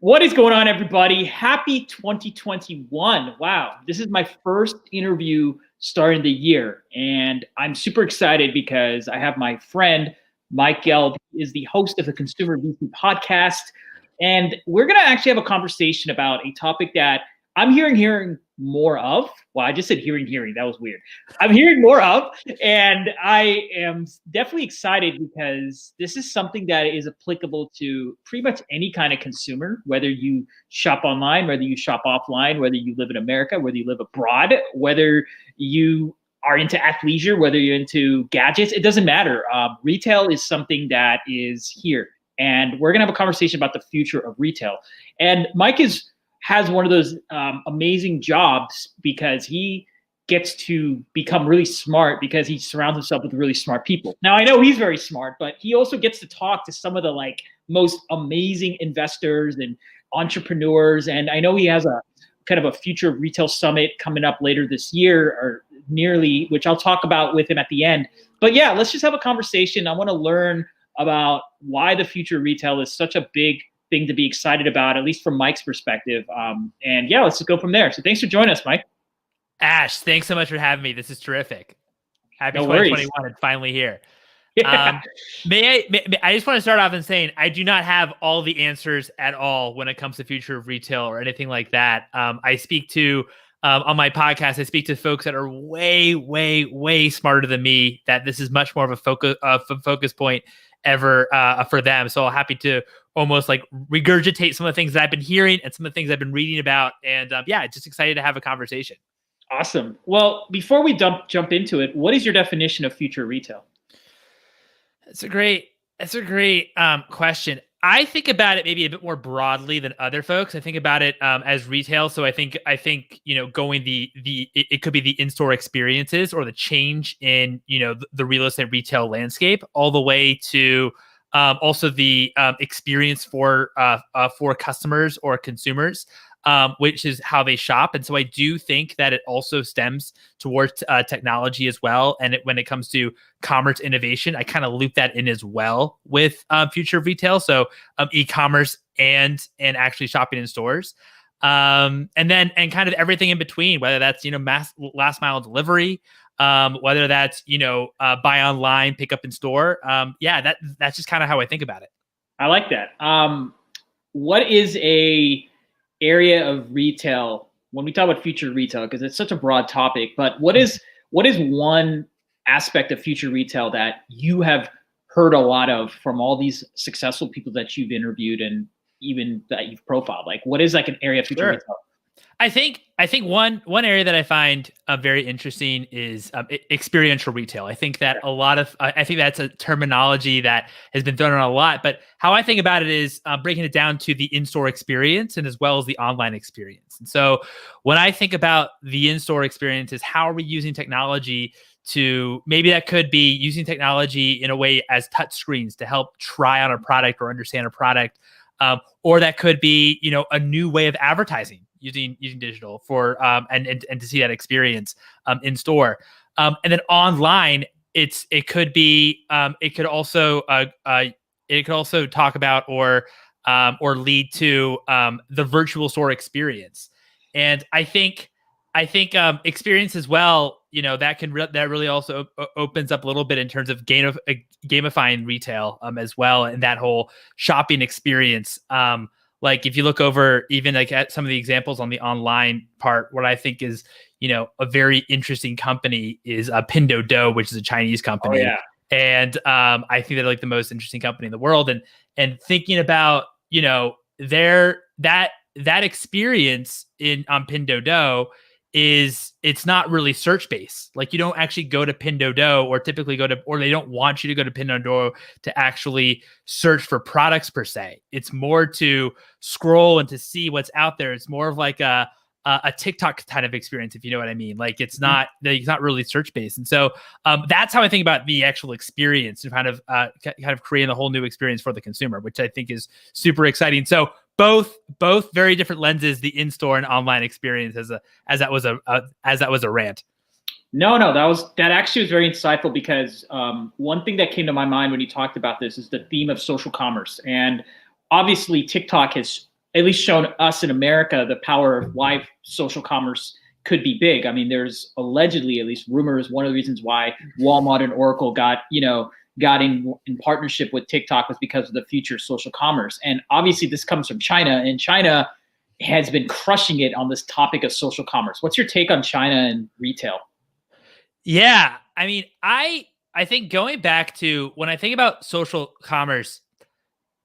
What is going on, everybody? Happy 2021. Wow, this is my first interview starting the year, and I'm super excited because I have my friend, Mike Gelb, is the host of the Consumer VC podcast, and we're going to actually have a conversation about a topic that I'm hearing more of. Well, I just said hearing. That was weird. I'm hearing more of, and I am definitely excited because this is something that is applicable to pretty much any kind of consumer, whether you shop online, whether you shop offline, whether you live in America, whether you live abroad, whether you are into athleisure, whether you're into gadgets, it doesn't matter. Retail is something that is here. And we're going to have a conversation about the future of retail. And Mike has one of those amazing jobs because he gets to become really smart because he surrounds himself with really smart people. Now, I know he's very smart, but he also gets to talk to some of the most amazing investors and entrepreneurs. And I know he has a kind of a future retail summit coming up later this year or nearly, which I'll talk about with him at the end. But yeah, let's just have a conversation. I want to learn about why the future of retail is such a big thing to be excited about, at least from Mike's perspective. And yeah, let's just go from there. So thanks for joining us, Mike. Ash, thanks so much for having me. This is terrific. Happy No 2021 worries. and finally here. Yeah. I just want to start off in saying I do not have all the answers at all when it comes to future of retail or anything like that. I speak to on my podcast, I speak to folks that are way, way, way smarter than me, that this is much more of a focus point ever for them. So I'm happy to almost like regurgitate some of the things that I've been hearing and some of the things I've been reading about. And yeah, just excited to have a conversation. Awesome. Well, before we jump into it, what is your definition of future retail? That's a great question. I think about it maybe a bit more broadly than other folks. I think about it as retail. So I think going it could be the in-store experiences or the change in the real estate retail landscape, all the way to also the experience for customers or consumers, which is how they shop. And so I do think that it also stems towards technology as well. And when it comes to commerce innovation, I kind of loop that in as well with future of retail. So e-commerce and actually shopping in stores. And kind of everything in between, whether that's, last mile delivery, whether that's, buy online, pick up in store. That's just kind of how I think about it. I like that. What is a area of retail when we talk about future retail, because it's such a broad topic, but what is one aspect of future retail that you have heard a lot of from all these successful people that you've interviewed and even that you've profiled? Like, what is like an area of future retail? I think one area that I find very interesting is experiential retail. I think that I think that's a terminology that has been thrown around a lot. But how I think about it is breaking it down to the in-store experience and as well as the online experience. And so when I think about the in-store experience, is how are we using technology to, maybe that could be using technology in a way as touch screens to help try on a product or understand a product, or that could be a new way of advertising using digital for and to see that experience in store, and then online. It could also talk about or lead to the virtual store experience. And I think experience as well. That really also opens up a little bit in terms of gamifying retail as well, and that whole shopping experience. Like if you look over even like at some of the examples on the online part, what I think is, a very interesting company is Pinduoduo, which is a Chinese company. Oh, yeah. And I think they're like the most interesting company in the world. And thinking about, that experience on Pinduoduo it's not really search based. Like you don't actually go to Pinduoduo or they don't want you to go to Pinduoduo to actually search for products per se. It's more to scroll and to see what's out there. It's more of like a TikTok kind of experience, if you know what I mean. Like it's not really search based. And so that's how I think about the actual experience and kind of creating a whole new experience for the consumer, which I think is super exciting. So both very different lenses, the in-store and online experience, as that was a rant. No, that actually was very insightful because one thing that came to my mind when you talked about this is the theme of social commerce. And obviously TikTok has at least shown us in America the power of why social commerce could be big. I mean, there's allegedly, at least rumors, one of the reasons why Walmart and Oracle got in partnership with TikTok was because of the future of social commerce. And obviously this comes from China, and China has been crushing it on this topic of social commerce. What's your take on China and retail? Yeah, I mean, I think going back to when I think about social commerce,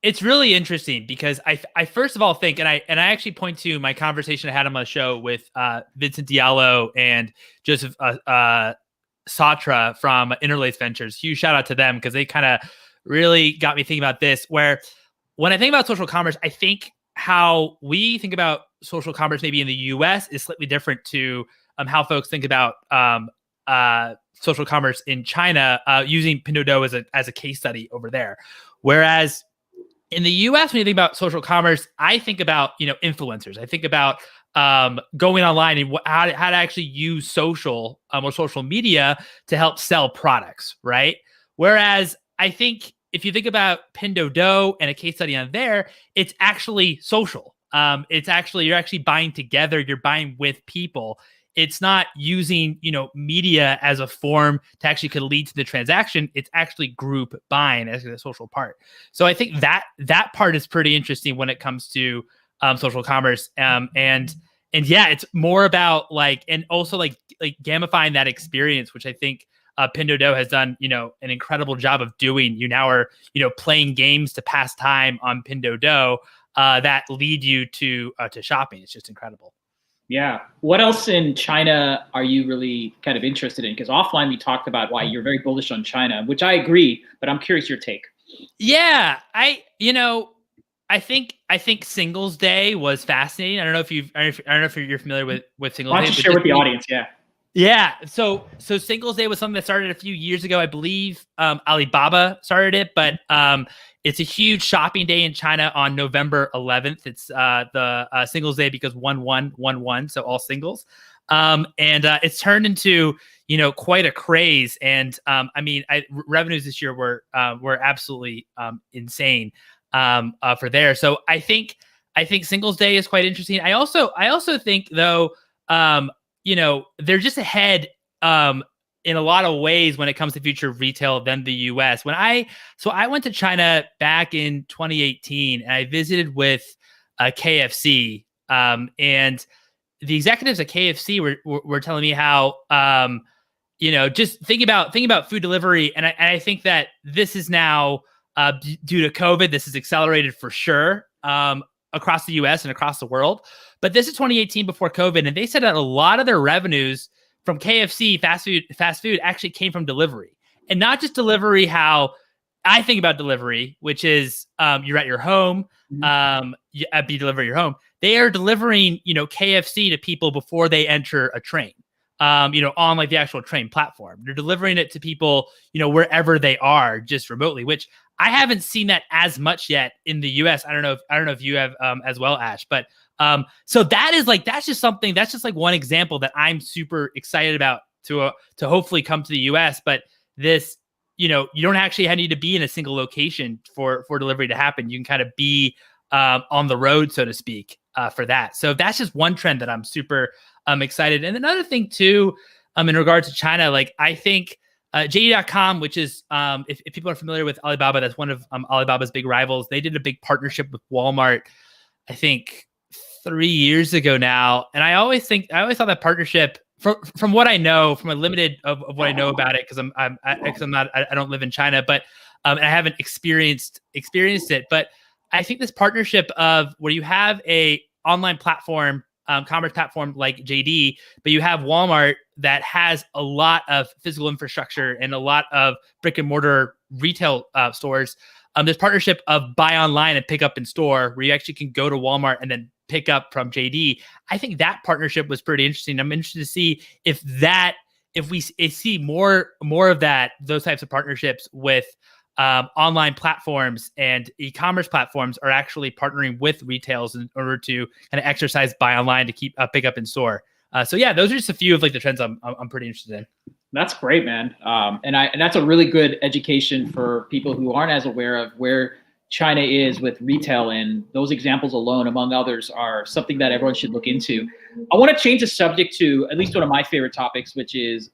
it's really interesting because I first of all think, and I actually point to my conversation I had on my show with Vincent Diallo and Joseph Satra from Interlace Ventures. Huge shout out to them because they kind of really got me thinking about this. Where when I think about social commerce, I think how we think about social commerce maybe in the U.S. is slightly different to how folks think about social commerce in China, using Pinduoduo as a case study over there. Whereas in the US, when you think about social commerce, I think about, influencers. I think about going online and how to actually use social or social media to help sell products, right? Whereas I think if you think about Pinduoduo and a case study on there, it's actually social. You're actually buying together. You're buying with people. It's not using, media as a form to actually could lead to the transaction. It's actually group buying as the social part. So I think that part is pretty interesting when it comes to social commerce. And yeah, it's more about and also gamifying that experience, which I think Pinduoduo has done, an incredible job of doing. You now are, playing games to pass time on Pinduoduo that lead you to shopping. It's just incredible. Yeah. What else in China are you really kind of interested in? Because offline we talked about why you're very bullish on China, which I agree, but I'm curious your take. Yeah, I think Singles Day was fascinating. I don't know if you're familiar with Singles Day. Why don't you share with the audience? Yeah. Yeah. So Singles Day was something that started a few years ago. I believe Alibaba started it, but it's a huge shopping day in China on November 11th. It's the Singles Day because 1-1-1-1, so all singles. And it's turned into quite a craze. And revenues this year were absolutely insane for there. So I think Singles Day is quite interesting. I also think though. They're just ahead in a lot of ways when it comes to future retail than the US. I went to China back in 2018 and I visited with KFC, and the executives at KFC were telling me how just thinking about food delivery, and I think that this is now due to COVID, this is accelerated for sure. Across the US and across the world. But this is 2018 before COVID. And they said that a lot of their revenues from KFC, fast food actually came from delivery. And not just delivery, how I think about delivery, which is you're at your home, be delivered at your home. They are delivering, KFC to people before they enter a train, on the actual train platform. They're delivering it to people, wherever they are, just remotely, which I haven't seen that as much yet in the US. I don't know if you have as well, Ash, but so that's just one example that I'm super excited about to hopefully come to the US. But this, you don't actually need to be in a single location for delivery to happen. You can kind of be on the road, so to speak, for that. So that's just one trend that I'm super excited. And another thing too, in regards to China, I think JD.com, which is, if people are familiar with Alibaba, that's one of Alibaba's big rivals. They did a big partnership with Walmart, I think 3 years ago now. And I always thought that partnership, from what I know, from a limited of what I know about it, because I don't live in China, but and I haven't experienced it. But I think this partnership of where you have a online platform, commerce platform like JD, but you have Walmart that has a lot of physical infrastructure and a lot of brick and mortar retail stores. This partnership of buy online and pick up in store, where you actually can go to Walmart and then pick up from JD. I think that partnership was pretty interesting. I'm interested to see if we see more of that, those types of partnerships with online platforms and e-commerce platforms are actually partnering with retails in order to kind of exercise buy online to keep pick up in store. So yeah, those are just a few of the trends I'm pretty interested in. That's great, man. And that's a really good education for people who aren't as aware of where China is with retail, and those examples alone, among others, are something that everyone should look into. I want to change the subject to at least one of my favorite topics, which is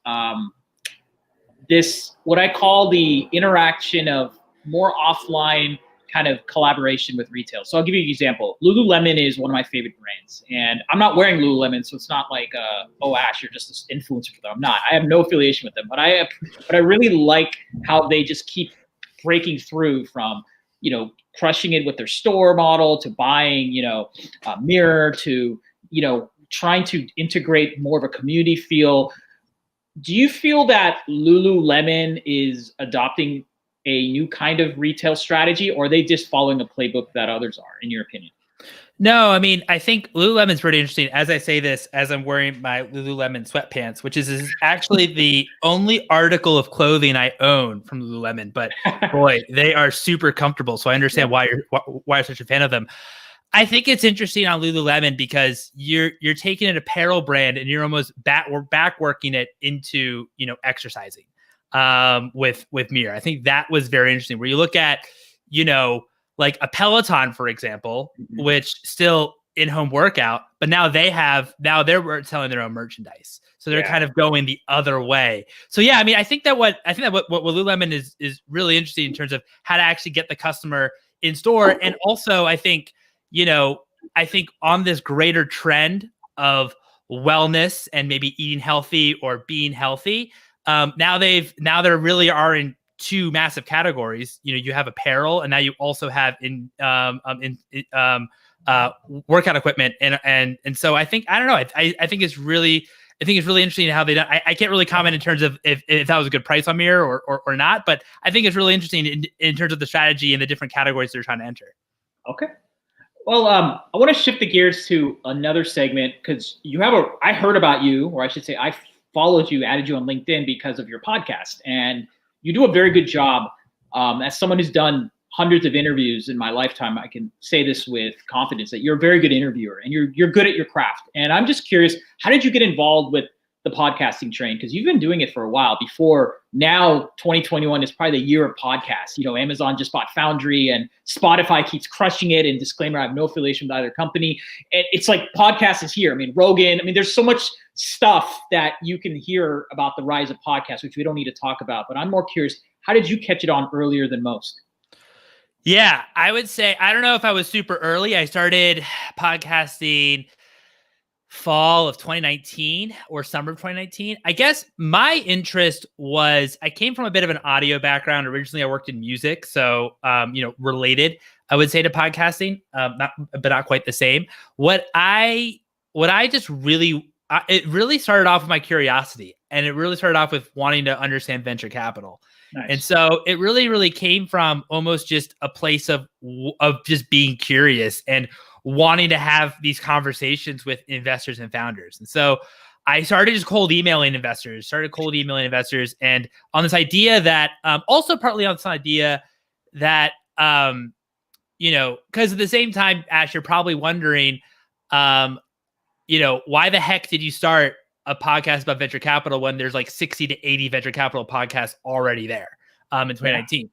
this, what I call the interaction of more offline kind of collaboration with retail. So I'll give you an example. Lululemon is one of my favorite brands, and I'm not wearing Lululemon, so it's not like, oh, Ash, you're just an influencer for them. I'm not. I have no affiliation with them, but I really like how they just keep breaking through from, crushing it with their store model to buying, a mirror to, trying to integrate more of a community feel. Do you feel that Lululemon is adopting a new kind of retail strategy, or are they just following a playbook that others are, in your opinion? No, I mean, I think Lululemon's pretty interesting. As I say this, as I'm wearing my Lululemon sweatpants, which is actually the only article of clothing I own from Lululemon. But boy, they are super comfortable. So I understand why you're such a fan of them. I think it's interesting on Lululemon because you're taking an apparel brand and you're almost back working it into exercising with Mirror. I think that was very interesting. Where you look at like a Peloton, for example, which still in-home workout, but now they're selling their own merchandise. So they're kind of going the other way. So yeah, I mean, I think that what Lululemon is really interesting in terms of how to actually get the customer in store. And also I think on this greater trend of wellness and maybe eating healthy or being healthy, now there really are in two massive categories. You have apparel, and now you also have workout equipment, and so I think, I don't know, I think it's really interesting how they done. I can't really comment in terms of if that was a good price on Mirror or not, but I think it's really interesting in terms of the strategy and the different categories they're trying to enter. Okay. Well, I want to shift the gears to another segment because I heard about you, or I should say I followed you, added you on LinkedIn because of your podcast, and you do a very good job. As someone who's done hundreds of interviews in my lifetime, I can say this with confidence that you're a very good interviewer and you're good at your craft. And I'm just curious, how did you get involved with the podcasting train? Because you've been doing it for a while. Before now, 2021 is probably the year of podcasts. Amazon just bought Foundry and Spotify keeps crushing it. And disclaimer, I have no affiliation with either company. And it's like podcast is here. I mean, Rogan, there's so much stuff that you can hear about the rise of podcasts, which we don't need to talk about. But I'm more curious, how did you catch it on earlier than most? Yeah, I would say, I don't know if I was super early. I started podcasting fall of 2019 or summer of 2019. I guess my interest was, I came from a bit of an audio background. Originally, I worked in music. So, related, I would say, to podcasting, but not quite the same. It really started off with my curiosity, and it really started off with wanting to understand venture capital. Nice. And so it really, really came from almost just a place of just being curious and wanting to have these conversations with investors and founders. And so I started just cold emailing investors, and on this idea that, also partly on this idea that, because at the same time, Ash, you're probably wondering, why the heck did you start a podcast about venture capital when there's like 60 to 80 venture capital podcasts already there in 2019? Yeah.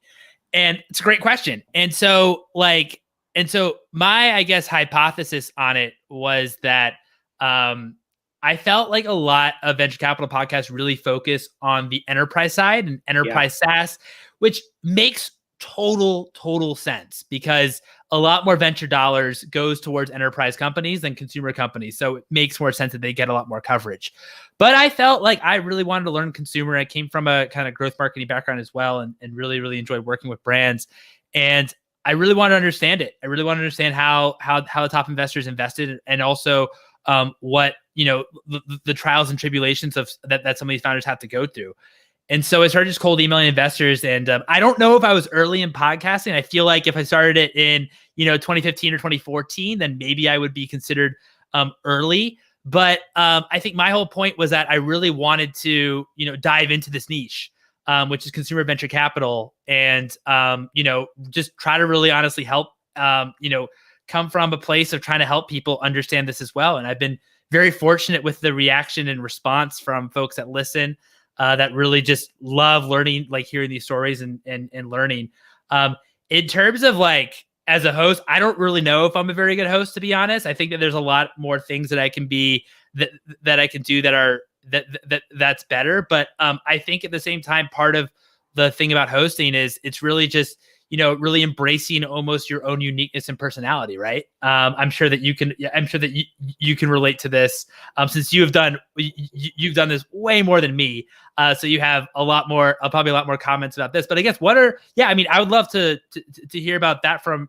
And it's a great question. And so my, I guess, hypothesis on it was that I felt like a lot of venture capital podcasts really focus on the enterprise side and enterprise SaaS, which makes total sense because a lot more venture dollars goes towards enterprise companies than consumer companies. So it makes more sense that they get a lot more coverage. But I felt like I really wanted to learn consumer. I came from a kind of growth marketing background as well, and really, really enjoyed working with brands. And I really want to understand it. I really want to understand how the top investors invested, and also what the trials and tribulations of that some of these founders have to go through. And so I started just cold emailing investors, and I don't know if I was early in podcasting. I feel like if I started it in 2015 or 2014, then maybe I would be considered early. But I think my whole point was that I really wanted to dive into this niche, which is consumer venture capital, and just try to really honestly help come from a place of trying to help people understand this as well. And I've been very fortunate with the reaction and response from folks that listen, that really just love learning, like hearing these stories and learning. In terms of like as a host, I don't really know if I'm a very good host, to be honest. I think that there's a lot more things that I can be that I can do that are that's better. But I think at the same time, part of the thing about hosting is it's really just, you know, really embracing almost your own uniqueness and personality, right? I'm sure that you can. I'm sure that you can relate to this, since you've done this way more than me. So you have a lot more, probably a lot more comments about this. But I guess I mean, I would love to hear about that from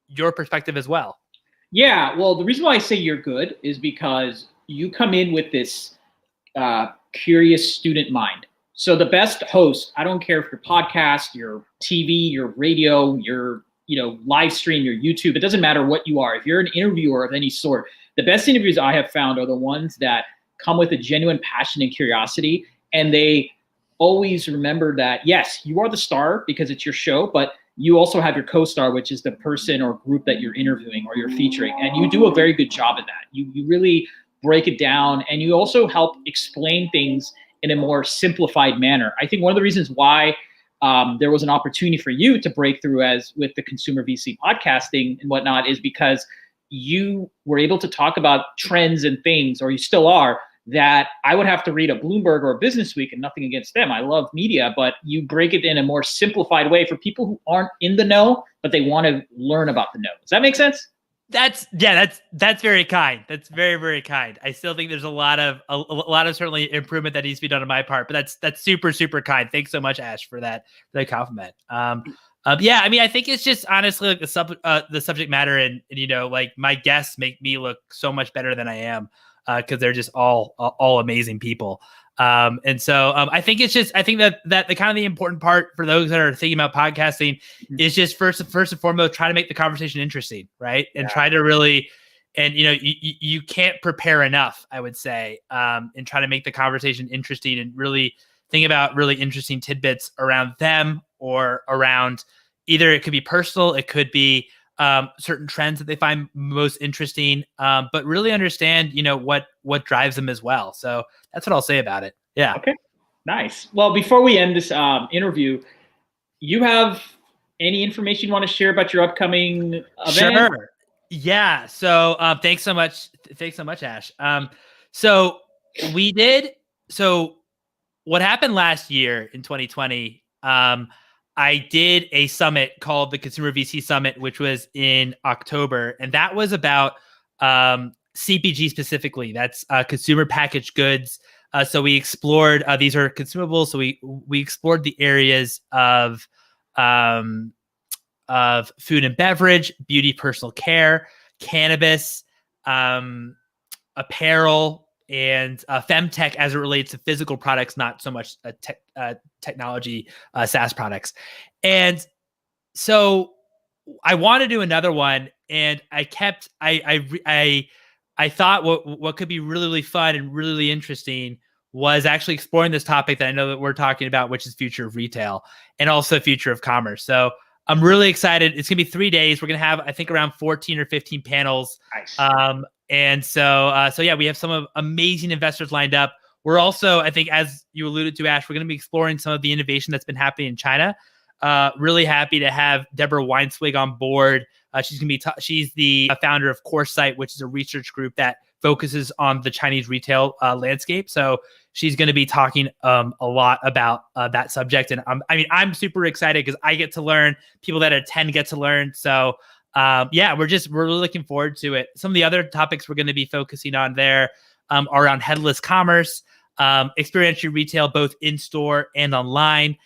your perspective as well. Yeah, well, the reason why I say you're good is because you come in with this curious student mind. So the best host, I don't care if your podcast, your TV, your radio, your live stream, your YouTube, it doesn't matter what you are. If you're an interviewer of any sort, the best interviews I have found are the ones that come with a genuine passion and curiosity, and they always remember that, yes, you are the star because it's your show, but you also have your co-star, which is the person or group that you're interviewing or you're featuring, and you do a very good job at that. You really break it down, and you also help explain things in a more simplified manner. I think one of the reasons why there was an opportunity for you to break through as with the consumer VC podcasting and whatnot is because you were able to talk about trends and things, or you still are, that I would have to read a Bloomberg or a Business Week, and nothing against them. I love media, but you break it in a more simplified way for people who aren't in the know, but they want to learn about the know. Does that make sense? That's very kind. That's very, very kind. I still think there's a lot of certainly improvement that needs to be done on my part, but that's super, super kind. Thanks so much, Ash, for that compliment. Yeah, I mean, I think it's just honestly like the subject matter, and like my guests make me look so much better than I am, because they're just all amazing people. And so I think that the kind of the important part for those that are thinking about podcasting is just first and foremost, try to make the conversation interesting, right? And try to really, and you can't prepare enough, I would say, and try to make the conversation interesting and really think about really interesting tidbits around them or around either it could be personal, it could be certain trends that they find most interesting, but really understand, what drives them as well. So that's what I'll say about it. Yeah. Okay. Nice. Well, before we end this interview, you have any information you want to share about your upcoming event? Sure. Yeah. So thanks so much. Thanks so much, Ash. So what happened last year in 2020, I did a summit called the Consumer VC Summit, which was in October. And that was about CPG specifically. That's consumer packaged goods. So we explored, these are consumables. So we explored the areas of food and beverage, beauty, personal care, cannabis, apparel, and femtech as it relates to physical products, not so much technology, SaaS products. And so I want to do another one, and I thought what could be really, really fun and really, really interesting was actually exploring this topic that I know that we're talking about, which is future of retail and also future of commerce. So I'm really excited. It's going to be 3 days. We're going to have, I think, around 14 or 15 panels. Nice. And so yeah, we have some amazing investors lined up. We're also, I think, as you alluded to, Ash, we're going to be exploring some of the innovation that's been happening in China. Really happy to have Deborah Weinswig on board. She's going to be she's the founder of CoreSight, which is a research group that focuses on the Chinese retail landscape. So she's going to be talking a lot about that subject. And I'm super excited because I get to learn. People that attend get to learn. So yeah, we're really looking forward to it. Some of the other topics we're going to be focusing on there are around headless commerce, experiential retail, both in store and online.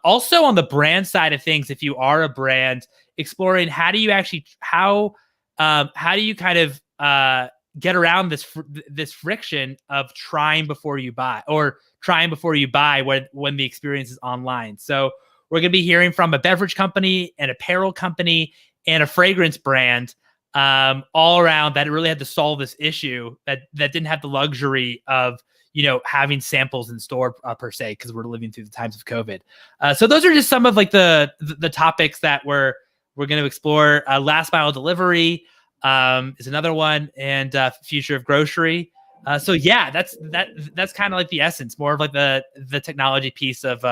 Also on the brand side of things, if you are a brand, exploring how do you kind of get around this friction of trying before you buy when the experience is online. So we're going to be hearing from a beverage company, an apparel company, and a fragrance brand, all around that really had to solve this issue that didn't have the luxury of having samples in store per se, because we're living through the times of COVID. So those are just some of like the topics that we're going to explore. Last mile delivery is another one, and future of grocery. So yeah, that's kind of like the essence, more of like the technology piece of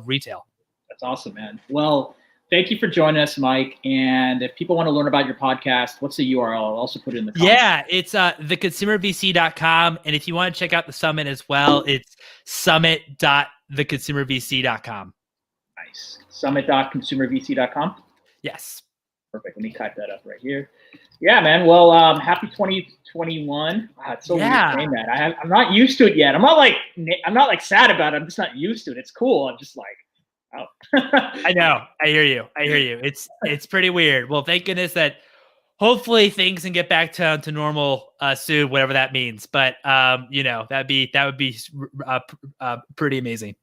retail. That's awesome, man. Well, thank you for joining us, Mike. And if people want to learn about your podcast, what's the URL? I'll also put it in the comments. Yeah, it's theconsumervc.com. And if you want to check out the summit as well, it's summit.theconsumervc.com. Nice. Summit.consumervc.com. Yes. Perfect. Let me type that up right here. Yeah, man. Well, happy 2021. It's so weird saying that. I'm not used to it yet. I'm not like sad about it. I'm just not used to it. It's cool. I'm just like, oh. I know. I hear you. It's pretty weird. Well, thank goodness that hopefully things can get back to normal soon, whatever that means. But that would be pretty amazing.